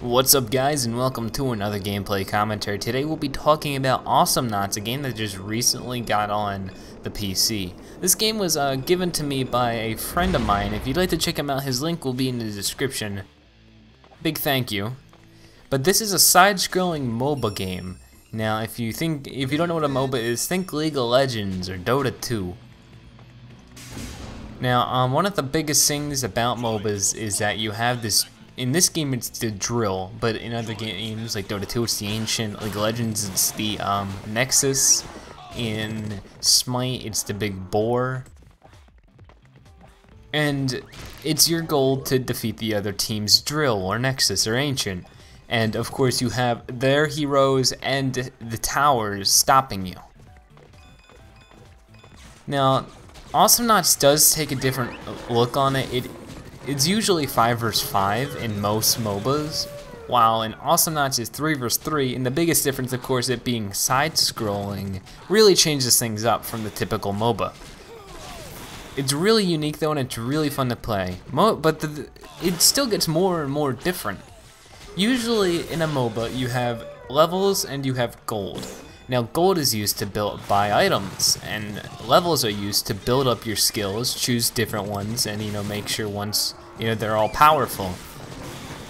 What's up guys, and welcome to another gameplay commentary. Today we'll be talking about Awesomenauts, a game that just recently got on the PC. This game was given to me by a friend of mine. If you'd like to check him out, his link will be in the description. Big thank you. But this is a side-scrolling MOBA game. Now if you don't know what a MOBA is, think League of Legends or Dota 2. Now one of the biggest things about MOBAs is that you have this. In this game, it's the drill, but in other games like Dota 2, it's the ancient. League of Legends, it's the Nexus. In Smite, it's the big boar. And it's your goal to defeat the other team's drill, or Nexus, or ancient. And of course, you have their heroes and the towers stopping you. Now, Awesomenauts does take a different look on it. It's usually 5 vs 5 in most MOBAs, while in Awesomenauts is 3 vs 3, and the biggest difference, of course, it being side-scrolling, really changes things up from the typical MOBA. It's really unique though, and it's really fun to play, but it still gets more and more different. Usually in a MOBA, you have levels and you have gold. Now gold is used to buy items, and levels are used to build up your skills, choose different ones, and make sure once they're all powerful.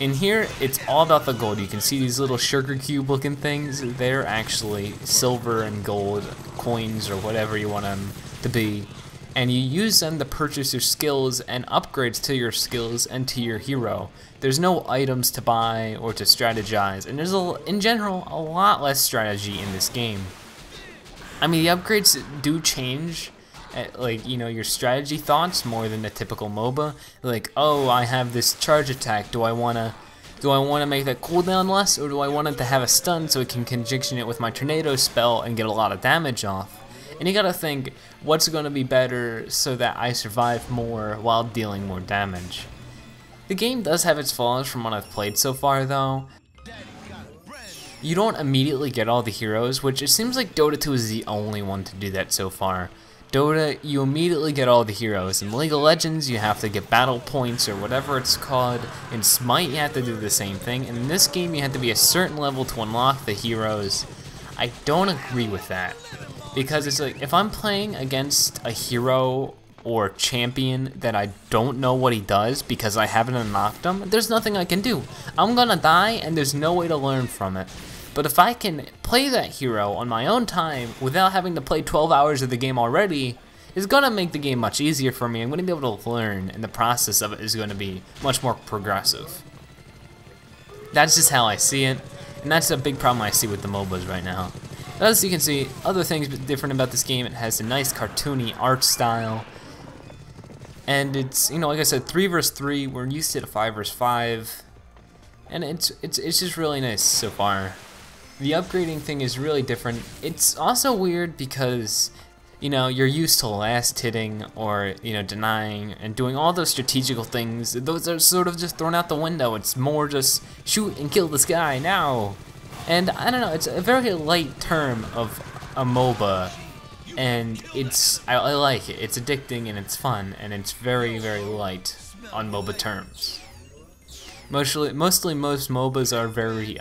In here, it's all about the gold. You can see these little sugar cube looking things. They're actually silver and gold coins, or whatever you want them to be, and you use them to purchase your skills and upgrades to your skills and to your hero. There's no items to buy or to strategize, and there's in general a lot less strategy in this game. I mean, the upgrades do change, your strategy thoughts more than the typical MOBA. Like, oh, I have this charge attack. Do I wanna make that cooldown less, or do I want it to have a stun so it can conjunction it with my tornado spell and get a lot of damage off? And you gotta think, what's gonna be better so that I survive more while dealing more damage? The game does have its flaws from what I've played so far though. You don't immediately get all the heroes, which it seems like Dota 2 is the only one to do that so far. Dota, you immediately get all the heroes. In League of Legends, you have to get battle points or whatever it's called. In Smite, you have to do the same thing. And in this game, you have to be a certain level to unlock the heroes. I don't agree with that. Because it's like, if I'm playing against a hero or champion that I don't know what he does because I haven't unlocked him, there's nothing I can do. I'm gonna die and there's no way to learn from it. But if I can play that hero on my own time without having to play 12 hours of the game already, it's gonna make the game much easier for me. I'm gonna be able to learn, and the process of it is gonna be much more progressive. That's just how I see it, and that's a big problem I see with the MOBAs right now. As you can see, other things different about this game, it has a nice cartoony art style. And it's, like I said, 3 vs 3, we're used to 5 vs 5. And it's just really nice so far. The upgrading thing is really different. It's also weird because, you're used to last hitting or, denying and doing all those strategical things. Those are sort of just thrown out the window. It's more just shoot and kill this guy now. And I don't know, it's a very light term of a MOBA, and I like it. It's addicting and it's fun, and it's very, very light on MOBA terms. Mostly most MOBAs are very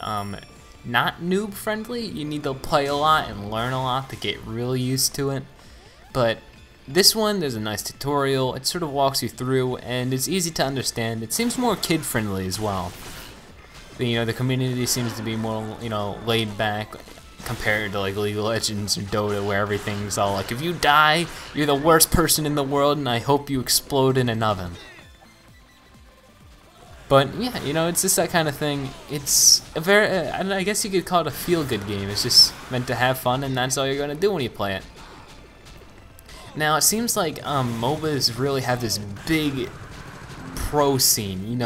not noob friendly. You need to play a lot and learn a lot to get really used to it. But this one, there's a nice tutorial. It sort of walks you through, and it's easy to understand. It seems more kid friendly as well. The community seems to be more, laid back compared to like League of Legends or Dota, where everything's all like, if you die, you're the worst person in the world, and I hope you explode in an oven. But yeah, it's just that kind of thing. It's a very, I guess you could call it a feel-good game. It's just meant to have fun, and that's all you're gonna do when you play it. Now it seems like MOBAs really have this big pro scene.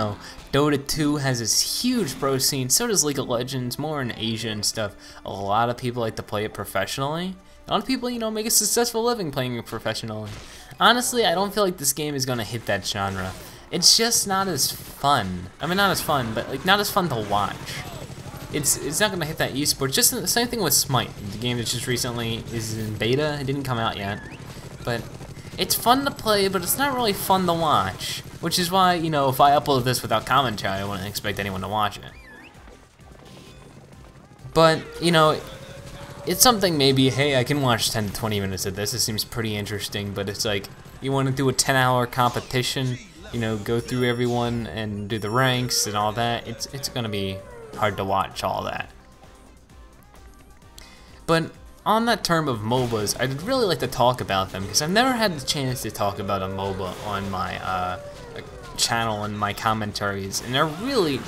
Dota 2 has this huge pro scene, so does League of Legends, more in Asia and stuff. A lot of people like to play it professionally. A lot of people, make a successful living playing it professionally. Honestly, I don't feel like this game is gonna hit that genre. It's just not as fun. I mean, not as fun, but not as fun to watch. It's not gonna hit that esports. Just the same thing with Smite, the game that just recently is in beta. It didn't come out yet, but it's fun to play, but it's not really fun to watch. Which is why, if I upload this without commentary, I wouldn't expect anyone to watch it. But, you know, it's something maybe, hey, I can watch 10 to 20 minutes of this. It seems pretty interesting, but it's like, you want to do a 10-hour competition, you know, go through everyone and do the ranks and all that. It's going to be hard to watch all that. But on that term of MOBAs, I'd really like to talk about them because I've never had the chance to talk about a MOBA on my channel and my commentaries, and they're really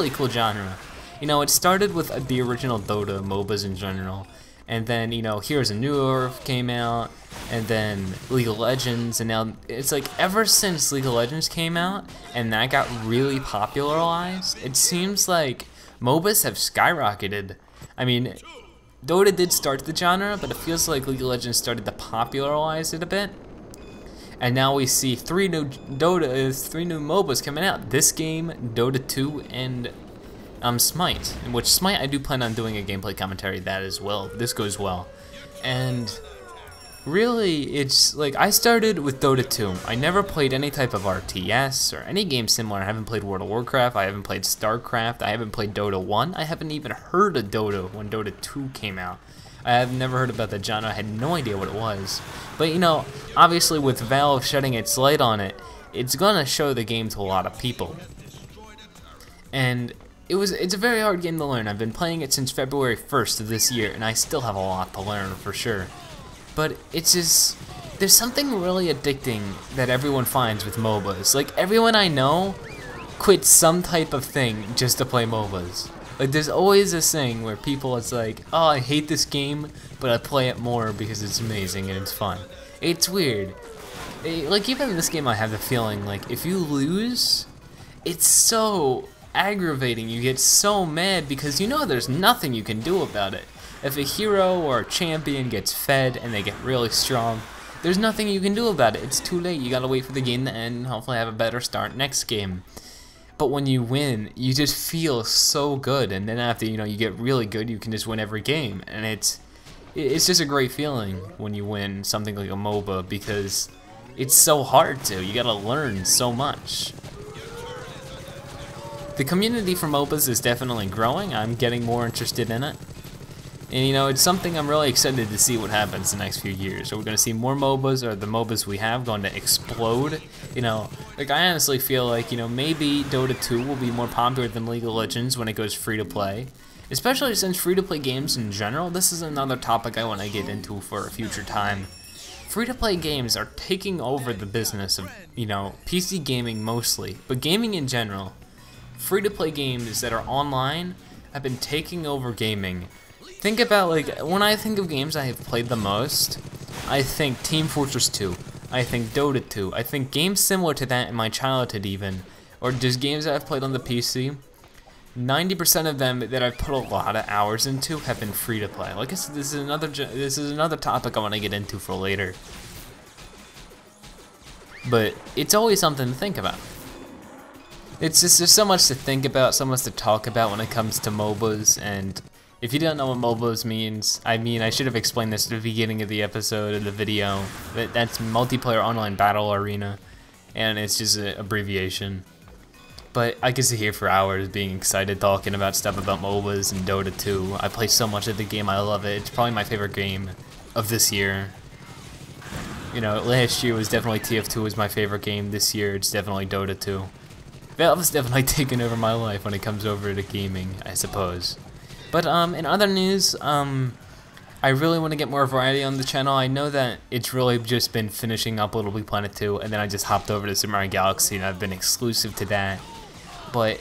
cool genre. You know, it started with the original Dota MOBAs in general, and then, you know, Heroes of New Earth came out, and then League of Legends, and now it's like ever since League of Legends came out and that got really popularized, it seems like MOBAs have skyrocketed. I mean, Dota did start the genre, but it feels like League of Legends started to popularize it a bit. And now we see three new MOBAs coming out. This game, Dota 2, and Smite. In which Smite, I do plan on doing a gameplay commentary of that as well. This goes well. And really, it's like I started with Dota 2. I never played any type of RTS or any game similar. I haven't played World of Warcraft. I haven't played StarCraft. I haven't played Dota 1. I haven't even heard of Dota when Dota 2 came out. I have never heard about the genre. I had no idea what it was. But, you know, obviously with Valve shedding its light on it, it's gonna show the game to a lot of people. And it's a very hard game to learn. I've been playing it since February 1st of this year, and I still have a lot to learn for sure. But it's just, there's something really addicting that everyone finds with MOBAs. Like, everyone I know quits some type of thing just to play MOBAs. Like, there's always this thing where people, it's like, oh, I hate this game, but I play it more because it's amazing and it's fun. It's weird. Like, even in this game, I have the feeling, like, if you lose, it's so aggravating. You get so mad because you know there's nothing you can do about it. If a hero or a champion gets fed and they get really strong, there's nothing you can do about it. It's too late. You gotta wait for the game to end and hopefully have a better start next game. But when you win, you just feel so good, and then after, you know, you get really good, you can just win every game, and it's just a great feeling when you win something like a MOBA because it's so hard to. You gotta learn so much. The community for MOBAs is definitely growing. I'm getting more interested in it. And, you know, it's something I'm really excited to see what happens the next few years. Are we going to see more MOBAs, or the MOBAs we have going to explode? You know, like, I honestly feel like, you know, maybe Dota 2 will be more popular than League of Legends when it goes free to play. Especially since free to play games in general, this is another topic I want to get into for a future time. Free to play games are taking over the business of, you know, PC gaming mostly, but gaming in general. Free to play games that are online have been taking over gaming. Think about, like, when I think of games I have played the most, I think Team Fortress 2, I think Dota 2, I think games similar to that in my childhood even, or just games that I've played on the PC. 90% of them that I've put a lot of hours into have been free to play. Like I said, this is another topic I want to get into for later. But it's always something to think about. It's just, there's so much to think about, so much to talk about when it comes to MOBAs, and if you don't know what MOBAs means, I mean, I should have explained this at the beginning of the episode of the video. That's Multiplayer Online Battle Arena, and it's just an abbreviation. But I could sit here for hours being excited talking about stuff about MOBAs and Dota 2. I play so much of the game, I love it. It's probably my favorite game of this year. You know, last year was definitely TF2 was my favorite game. This year, it's definitely Dota 2. Valve's definitely taken over my life when it comes over to gaming, I suppose. But in other news, I really want to get more variety on the channel. I know that it's really just been finishing up Little Big Planet 2, and then I just hopped over to Super Mario Galaxy, and I've been exclusive to that. But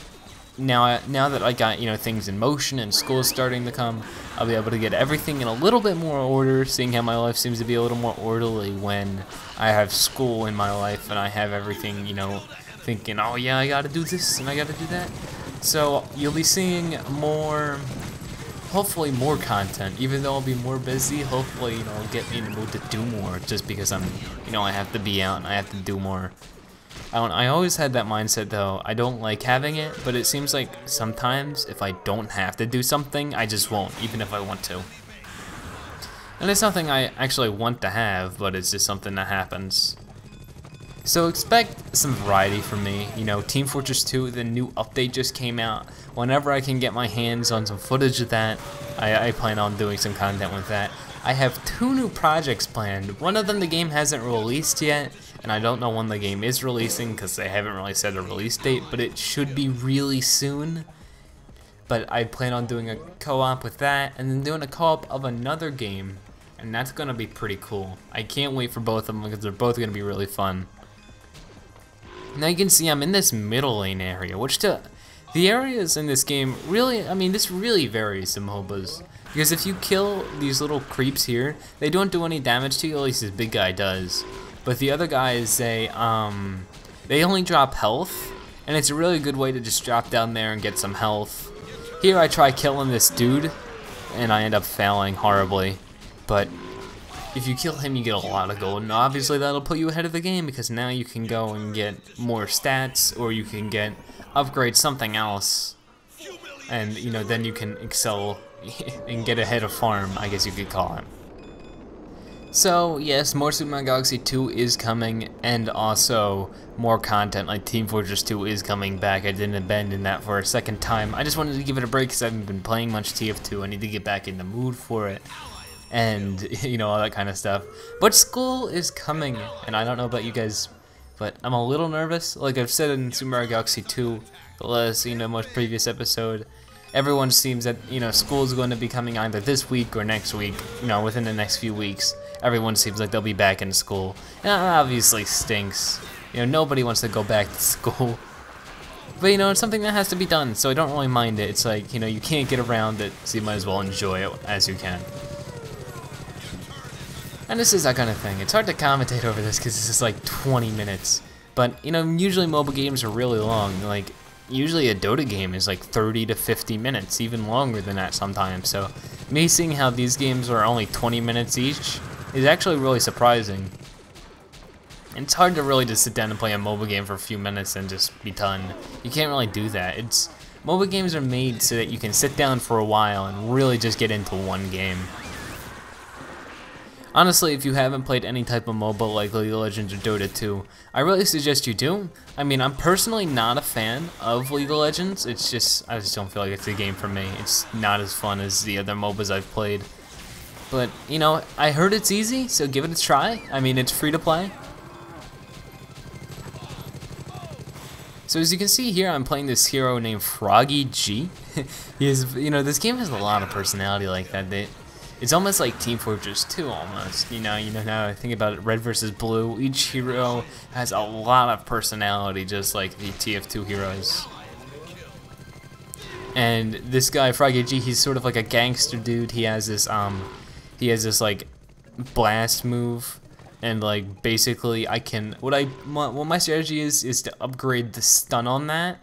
now that I got, you know, things in motion and school's starting to come, I'll be able to get everything in a little bit more order, seeing how my life seems to be a little more orderly when I have school in my life and I have everything, you know, thinking, oh yeah, I gotta do this and I gotta do that. So you'll be seeing more, hopefully more content, even though I'll be more busy. Hopefully, you know, I'll get in the mood to do more, just because I'm, you know, I have to be out and I have to do more. I always had that mindset though. I don't like having it, but it seems like sometimes if I don't have to do something, I just won't, even if I want to. And it's something I actually want to have, but it's just something that happens. So expect some variety from me. You know, Team Fortress 2, the new update just came out. Whenever I can get my hands on some footage of that, I plan on doing some content with that. I have 2 new projects planned. One of them the game hasn't released yet, and I don't know when the game is releasing because they haven't really set a release date, but it should be really soon. But I plan on doing a co-op with that, and then doing a co-op of another game, and that's gonna be pretty cool. I can't wait for both of them because they're both gonna be really fun. Now you can see I'm in this middle lane area, which the areas in this game really, I mean, this really varies to MOBAs. Because if you kill these little creeps here, they don't do any damage to you, at least this big guy does. But the other guys, they only drop health, and it's a really good way to just drop down there and get some health. Here I try killing this dude, and I end up failing horribly. But if you kill him, you get a lot of gold, and obviously that'll put you ahead of the game because now you can go and get more stats, or you can upgrade something else, and you know, then you can excel and get ahead of farm, I guess you could call it. So yes, more Super Mario Galaxy 2 is coming, and also more content like Team Fortress 2 is coming back. I didn't abandon that for a second time. I just wanted to give it a break because I haven't been playing much TF2. I need to get back in the mood for it, and you know, all that kind of stuff. But school is coming, and I don't know about you guys, but I'm a little nervous. Like I've said in Super Mario Galaxy 2, the last, most previous episode, everyone seems that, school is going to be coming either this week or next week, within the next few weeks. Everyone seems like they'll be back in school. And that obviously stinks. Nobody wants to go back to school. But, it's something that has to be done, so I don't really mind it. It's like, you can't get around it, so you might as well enjoy it as you can. And this is that kind of thing. It's hard to commentate over this because this is like 20 minutes. But, usually mobile games are really long. Like, usually a Dota game is like 30 to 50 minutes, even longer than that sometimes. So, me seeing how these games are only 20 minutes each is actually really surprising. And it's hard to really just sit down and play a mobile game for a few minutes and just be done. You can't really do that. Mobile games are made so that you can sit down for a while and really just get into one game. Honestly, if you haven't played any type of MOBA like League of Legends or Dota 2, I really suggest you do. I mean, I'm personally not a fan of League of Legends. I just don't feel like it's a game for me. It's not as fun as the other MOBAs I've played. But, I heard it's easy, so give it a try. I mean, it's free to play. So as you can see here, I'm playing this hero named Froggy G. This game has a lot of personality like that. It's almost like Team Fortress 2 almost. Now I think about it, red versus blue. Each hero has a lot of personality, just like the TF2 heroes. And this guy, Froggy G, he's sort of like a gangster dude. He has this like blast move, and like basically what my strategy is to upgrade the stun on that.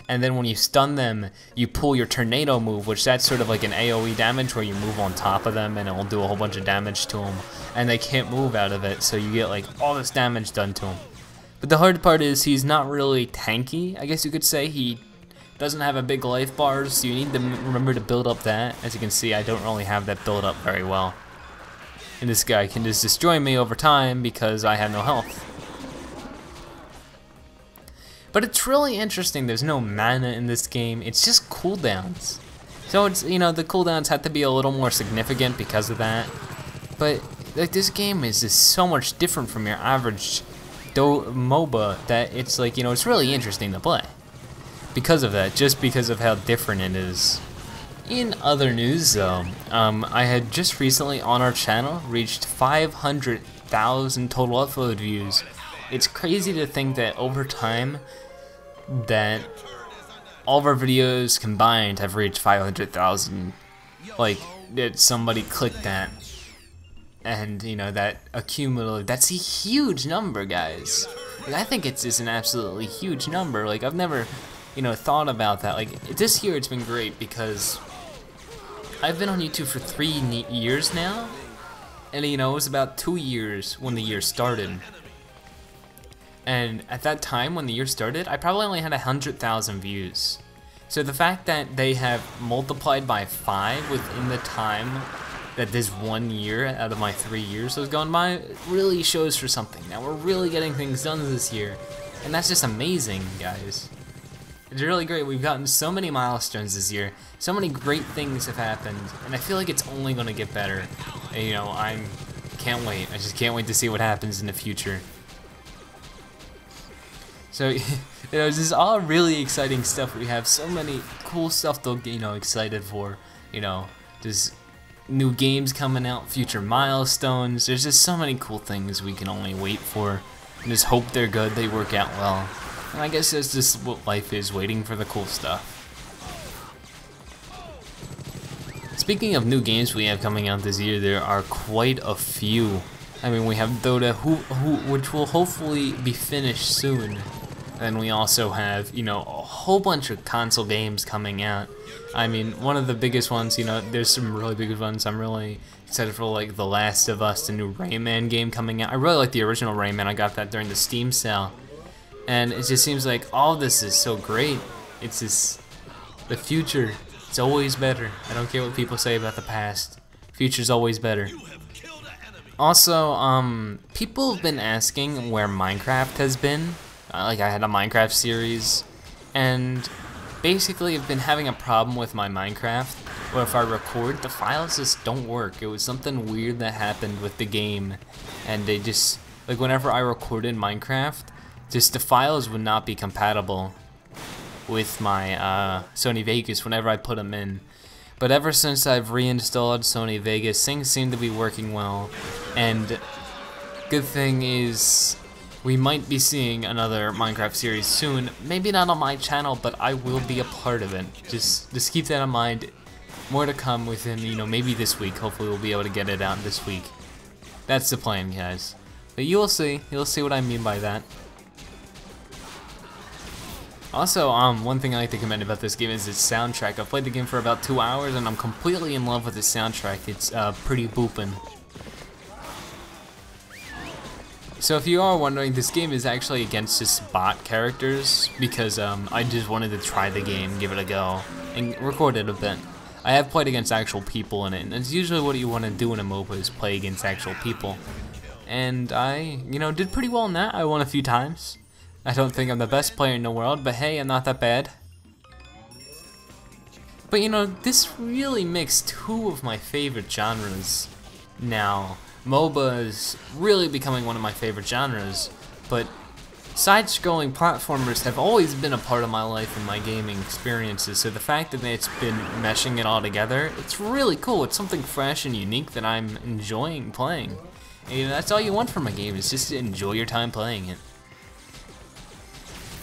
And then when you stun them, you pull your tornado move, which that's sort of like an AoE damage where you move on top of them and it will do a whole bunch of damage to them. And they can't move out of it, so you get like all this damage done to them. But the hard part is he's not really tanky, I guess you could say. He doesn't have a big life bar, so you need to remember to build up that. As you can see, I don't really have that build up very well. And this guy can just destroy me over time because I have no health. But it's really interesting, there's no mana in this game, it's just cooldowns. So it's, the cooldowns have to be a little more significant because of that. But like this game is just so much different from your average MOBA that it's like, it's really interesting to play. Because of that, just because of how different it is. In other news though, I had just recently on our channel reached 500,000 total upload views. It's crazy to think that over time that all of our videos combined have reached 500,000. Like, that somebody clicked that. And, that accumulative, that's a huge number, guys. Like, I think it's just an absolutely huge number. Like, I've never, thought about that. Like, this year it's been great because I've been on YouTube for 3 years now. And, it was about 2 years when the year started. And at that time, when the year started, I probably only had 100,000 views. So the fact that they have multiplied by 5 within the time that this 1 year out of my 3 years has gone by really shows for something. Now we're really getting things done this year, and that's just amazing, guys. It's really great. We've gotten so many milestones this year. So many great things have happened, and I feel like it's only going to get better. And, you know, can't wait. I just can't wait to see what happens in the future. So, you know, this is all really exciting stuff. We have so many cool stuff to, you know, excited for. You know, there's new games coming out, future milestones. There's just so many cool things we can only wait for. And just hope they're good, they work out well. And I guess that's just what life is, waiting for the cool stuff. Speaking of new games we have coming out this year, there are quite a few. I mean, we have Dota, which will hopefully be finished soon. And we also have, you know, a whole bunch of console games coming out. I mean, one of the biggest ones, you know, there's some really big ones. I'm really excited for, like, The Last of Us, the new Rayman game coming out. I really like the original Rayman. I got that during the Steam sale. And it just seems like all this is so great. It's just the future. It's always better. I don't care what people say about the past. Future's always better. Also, people have been asking where Minecraft has been. Like, I had a Minecraft series, and basically I've been having a problem with my Minecraft, where if I record, the files just don't work. It was something weird that happened with the game, and they just, like, whenever I recorded Minecraft, just the files would not be compatible with my Sony Vegas whenever I put them in. But ever since I've reinstalled Sony Vegas, things seem to be working well, and good thing is we might be seeing another Minecraft series soon. Maybe not on my channel, but I will be a part of it. Just keep that in mind. More to come within, you know, maybe this week. Hopefully we'll be able to get it out this week. That's the plan, guys. But you'll see what I mean by that. Also, one thing I like to commend about this game is its soundtrack. I've played the game for about 2 hours and I'm completely in love with the soundtrack. It's pretty boopin'. So if you are wondering, this game is actually against just bot characters because I just wanted to try the game, give it a go, and record it a bit. I have played against actual people in it, and it's usually what you want to do in a MOBA is play against actual people. And I, you know, did pretty well in that. I won a few times. I don't think I'm the best player in the world, but hey, I'm not that bad. But you know, this really mixed two of my favorite genres now. MOBA is really becoming one of my favorite genres, but side-scrolling platformers have always been a part of my life and my gaming experiences, so the fact that it's been meshing it all together, it's really cool. It's something fresh and unique that I'm enjoying playing. And, you know, that's all you want from a game, is just to enjoy your time playing it.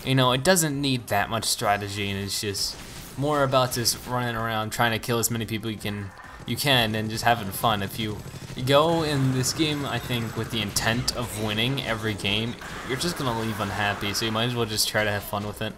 You know, it doesn't need that much strategy, and it's just more about just running around trying to kill as many people you can and just having fun. If you go in this game, I think, with the intent of winning every game, you're just gonna leave unhappy, so you might as well just try to have fun with it.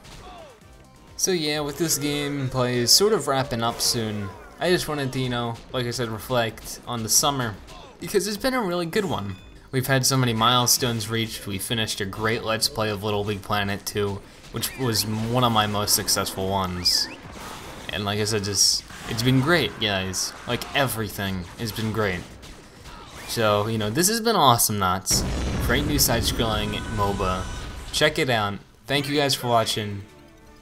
So yeah, with this gameplay sort of wrapping up soon, I just wanted to, you know, like I said, reflect on the summer, because it's been a really good one. We've had so many milestones reached. We finished a great Let's Play of Little Big Planet 2, which was one of my most successful ones. And like I said, it's been great, guys. Like, everything has been great. So, you know, this has been Awesomenauts. Great new side-scrolling MOBA. Check it out. Thank you guys for watching,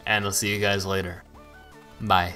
and I'll see you guys later. Bye.